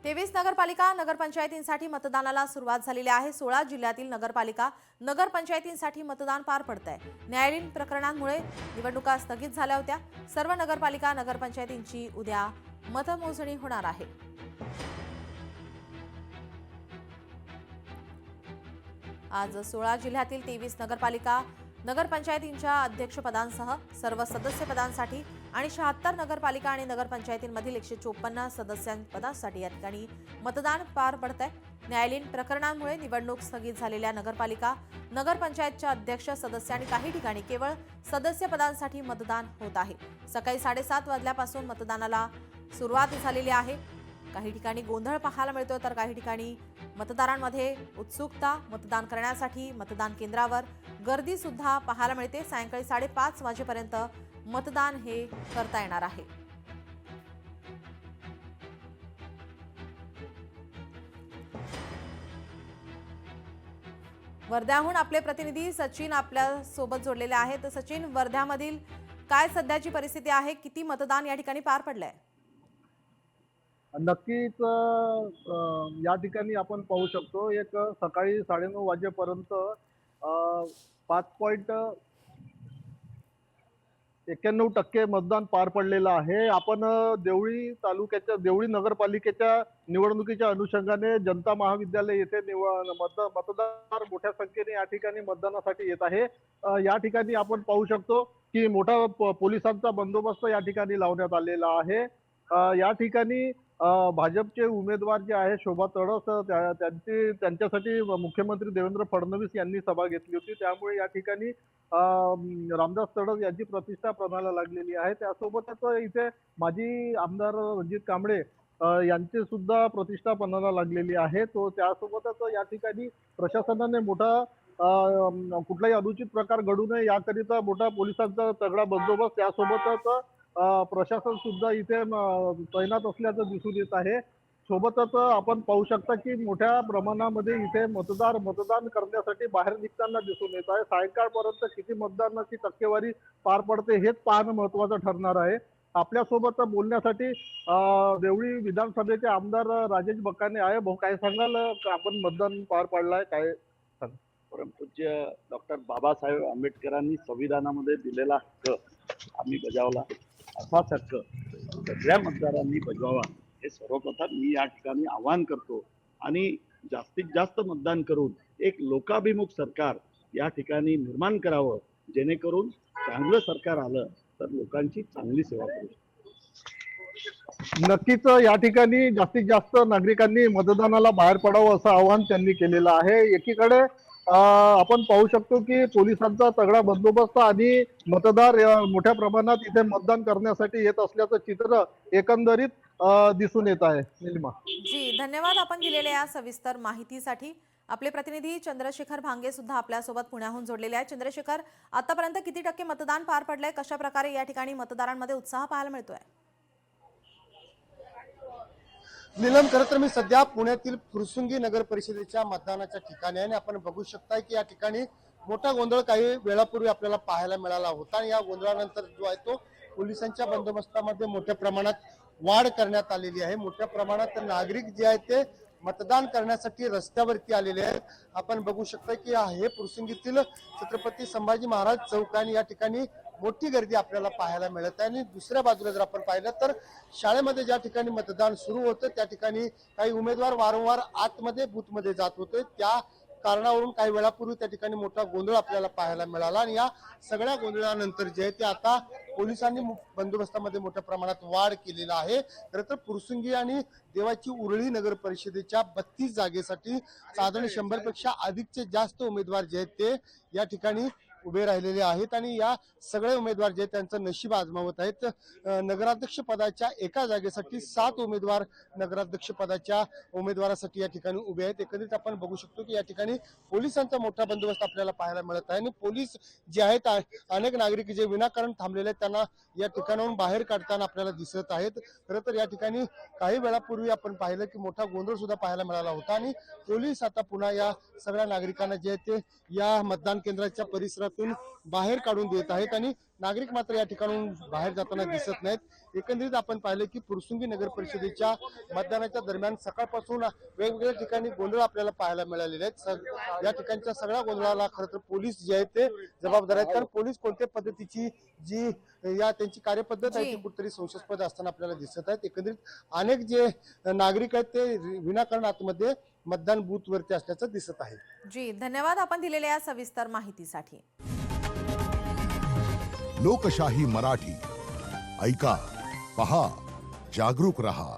23 नगरपालिका नगरपंचायतींसाठी मतदानाला सुरुवात झालेली आहे। 16 जिल्ह्यातील नगरपालिका नगरपंचायतींसाठी मतदान पार पडत आहे। न्यायालयीन प्रकरणांमुळे निवडणुका स्थगित झाल्या होत्या। सर्व नगरपालिका नगरपंचायतींची उद्या मतमोजणी होणार आहे। आज 16 जिल्ह्यातील 23 नगरपालिका नगरपंचायतींच्या अध्यक्षपदांसह सर्व सदस्य पदांसाठी आणि 76 नगरपालिका आणि नगरपंचायतींमधील 154 सदस्यांपदांसाठी या ठिकाणी मतदान पार पडत आहे। न्यायालयीन प्रकरणांमुळे निवडणूक स्थगित झालेल्या नगरपालिका नगरपंचायतच्या अध्यक्ष सदस्य आणि काही ठिकाणी केवळ सदस्य पदांसाठी मतदान होत आहे। सकाळी 7:30 वाजल्यापासून मतदानाला सुरुवात झालेली आहे। काही ठिकाणी गोंधळ पाहायला मिळतो तर काही ठिकाणी मतदारांमध्ये उत्सुकता, मतदान करण्यासाठी मतदान केंद्रावर गर्दी सुद्धा पाहायला मिळते। सायंकाळी 5:30 वाजेपर्यंत मतदान हे करता येणार आहे। वर्ध्याहून आपले प्रतिनिधी सचिन आपल्या सोबत जोडलेले आहेत। सचिन, वर्ध्यामधील काय सध्याची परिस्थिती आहे? किती मतदान या ठिकाणी पार पडलंय? नक्कीच या ठिकाणी आपण पाहू शकतो एक सकाळी 9:30 वाजेपर्यंत 5.91% मतदान पार पडलेलं आहे। आपण देवळी तालुक्याच्या देवळी नगरपालिकेच्या निवडणुकीच्या अनुषंगाने जनता महाविद्यालय येथे मतदार मोठ्या संख्येने या ठिकाणी मतदानासाठी येत आहे। या ठिकाणी आपण पाहू शकतो की मोठा पोलिसांचा बंदोबस्त या ठिकाणी लावण्यात आलेला आहे। या ठिकाणी भाजपचे उमेदवार जे आहे शोभा तडस त्यांच्यासाठी मुख्यमंत्री देवेंद्र फडणवीस यांनी सभा घेतली होती। त्यामुळे या ठिकाणी रामदास तडस यांची प्रतिष्ठा पणाला लागलेली आहे। त्यासोबतच इथे माजी आमदार रणजित कांबळे यांची सुद्धा प्रतिष्ठा पणाला लागलेली आहे। तो त्यासोबतच या ठिकाणी प्रशासनाने मोठा कुठलाही अनुचित प्रकार घडू नये याकरिता मोठा पोलिसांचा तगडा बंदोबस्त त्यासोबतच प्रशासन सुद्धा इथे तैनात असल्याचं दिसून येत आहे। सोबतच आपण पाहू शकता की मोठ्या प्रमाणामध्ये इथे मतदान करण्यासाठी बाहेर निघताना दिसून येत आहे। सायंकाळपर्यंत किती मतदानाची टक्केवारी पार पडते हेच पाहणं महत्त्वाचं ठरणार आहे। आपल्यासोबत बोलण्यासाठी देवळी विधानसभेचे आमदार राजेश बकाने आहे। भाऊ, काय सांगाल? आपण मतदान पार पाडलाय, काय सांग? परमपूज्य डॉक्टर बाबासाहेब आंबेडकरांनी संविधानामध्ये दिलेला हक्क आम्ही बजावला। असाच हक्क सगळ्या मतदारांनी बजावावा हे सर्वप्रथम मी या ठिकाणी आवाहन करतो आणि जास्तीत जास्त मतदान करून एक लोकाभिमुख सरकार या ठिकाणी निर्माण करावं, जेणेकरून चांगलं सरकार आलं तर लोकांची चांगली सेवा करू। नक्कीच या ठिकाणी जास्तीत जास्त नागरिकांनी मतदानाला बाहेर पडावं असं आवाहन त्यांनी केलेलं आहे। एकीकडे आपण पाहू शकतो की पोलिसांचा तगडा बंदोबस्त आणि मतदार मोठ्या प्रमाणात इथे मतदान करण्यासाठी येत असल्याचं चित्र एकंदरीत दिसून येत आहे। निलिमा जी, धन्यवाद आपण दिलेल्या या सविस्तर माहितीसाठी। आपले प्रतिनिधी चंद्रशेखर भांगे सुद्धा आपल्यासोबत पुण्याहून जोडलेले आहेत। चंद्रशेखर, आतापर्यंत किती टक्के मतदान पार पडलंय? कशा प्रकारे या ठिकाणी मतदारांमध्ये उत्साह पाहायला मिळतोय? नीलम, खरं तर मी सध्या पुण्यातील फुरसुंगी नगर परिषदेच्या मतदानाच्या ठिकाणी आहे आणि आपण बघू शकता की या ठिकाणी मोठा गोंधळ काही वेळापूर्वी आपल्याला पाहायला मिळाला होता आणि या गोंधळानंतर जो आहे तो पोलिसांच्या बंदोबस्तामध्ये मोठ्या प्रमाणात वाढ करण्यात आलेली आहे। मोठ्या प्रमाणात नागरिक जे आहेत ते मतदान करण्यासाठी रस्त्यावरती आलेले आहेत। आपण बघू शकता की हे फुरसुंगीतील छत्रपती संभाजी महाराज चौक आणि या ठिकाणी मोठी गर्दी आपल्याला पाहायला मिळत आहे। आणि दुसऱ्या बाजूला जर आपण पाहिलं तर शाळेमध्ये ज्या ठिकाणी मतदान सुरू होतं त्या ठिकाणी काही उमेदवार वारंवार आतमध्ये बूथमध्ये जात होते, त्या कारणावरून काही वेळापूर्वी त्या ठिकाणी मोठा गोंधळ आपल्याला पाहायला मिळाला आणि या सगळ्या गोंधळानंतर जे आहे ते आता पोलिसांनी बंदोबस्तामध्ये मोठ्या प्रमाणात वाढ केलेला आहे। खरं तर फुरसुंगी आणि देवाची उरळी नगर परिषदेच्या 32 जागेसाठी साधारण 100 पेक्षा अधिकचे जास्त उमेदवार जे आहेत ते या ठिकाणी उभे राहिलेले आहेत आणि या सगळे उमेदवार जे त्यांचं नशीब आजमावत आहेत। नगराध्यक्ष पदाच्या एका जागेसाठी 7 उमेदवार नगराध्यक्ष पदाच्या उमेदवारासाठी या ठिकाणी उभे आहेत। एकंदरीत आपण बघू शकतो की या ठिकाणी पोलिसांचा मोठा बंदोबस्त आपल्याला पाहायला मिळत आहे आणि पोलीस जे आहेत अनेक नागरिक जे विनाकारण थांबलेले आहेत त्यांना या ठिकाणाहून बाहेर काढताना आपल्याला दिसत आहेत। खरं तर या ठिकाणी काही वेळापूर्वी आपण पाहिलं की मोठा गोंधळ सुद्धा पाहायला मिळाला होता आणि पोलीस आता पुन्हा या सगळ्या नागरिकांना जे ते या मतदान केंद्राच्या परिसरातून बाहेर काढून देत आहेत आणि नागरिक मात्र या ठिकाणून बाहेर जाताना दिसत नाहीत। एकंदरीत आपण पाहिलं की फुरसुंगी नगर परिषदेच्या मतदानाच्या दरम्यान सकाळपासून वेगवेगळ्या ठिकाणी गोंधळ आपल्याला पाहायला मिळालेले आहेत। या ठिकाणच्या सगळ्या गोंधळाला खरं तर पोलीस जे आहेत ते जबाबदार आहेत, कारण पोलीस कोणत्या पद्धतीची जी या त्यांची कार्यपद्धत आहे ती कुठेतरी संशयास्पद असताना आपल्याला दिसत आहेत। एकंदरीत अनेक जे नागरिक आहेत ते विनाकारण आतमध्ये मतदान बूथ वरती असल्याचं दिसत आहे। जी, धन्यवाद आपण दिलेल्या या सविस्तर माहितीसाठी। लोकशाही मराठी ऐका, पहा, जागरूक रहा।